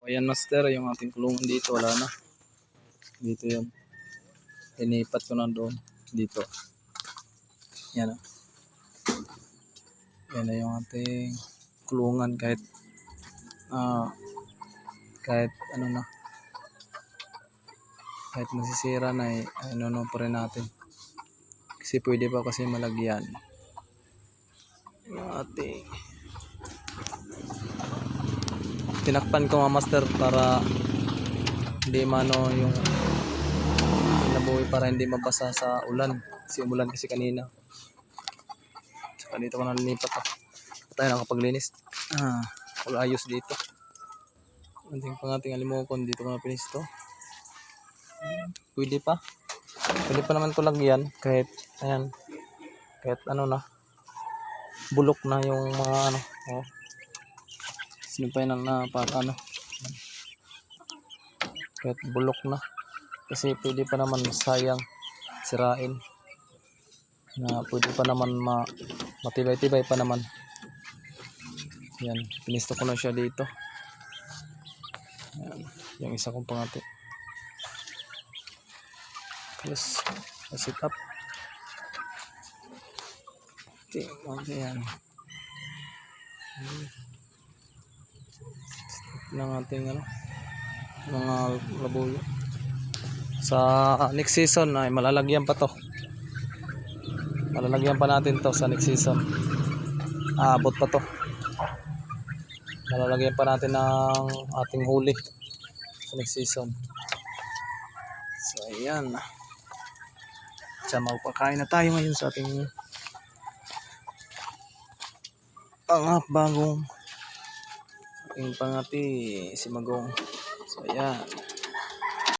Ayan master, yung ating kulungan dito, wala na. Dito yun. Inipat ko na doon. Dito. Yan o. Yan na yung ating kulungan kahit ano na. Kahit masisira na ano pa rin natin. Kasi pwede pa kasi malagyan. Yung ating tinakpan ko mga master para hindi mano yung nabuhay, para hindi mabasa sa ulan. Kasi umulan kasi kanina. Saka dito ko nalilipat tayo nakapaglinis. Wala ayos dito. Anting pangating alimokon dito ko na pinis to. Pwede pa naman ko lagyan kahit ayan, kahit ano na bulok na yung mga ano. Sinipay na para ano, kahit bulok na, kasi pwede pa naman, sayang sirain na, pwede pa naman matibay-tibay pa naman. Yan, pinisto ko na siya dito. Yan, yung isa kong pangati. Yes, sit up. Okay, yan. Ng ating ano, mga labuyo. Sa next season ay malalagyan pa to. Malalagyan pa natin to sa next season. Abot pa to. Malalagyan pa natin ng ating huli sa next season. So ayan. So magpakain na tayo ngayon sa ating bagong ating pangati, si Magong. So ayan.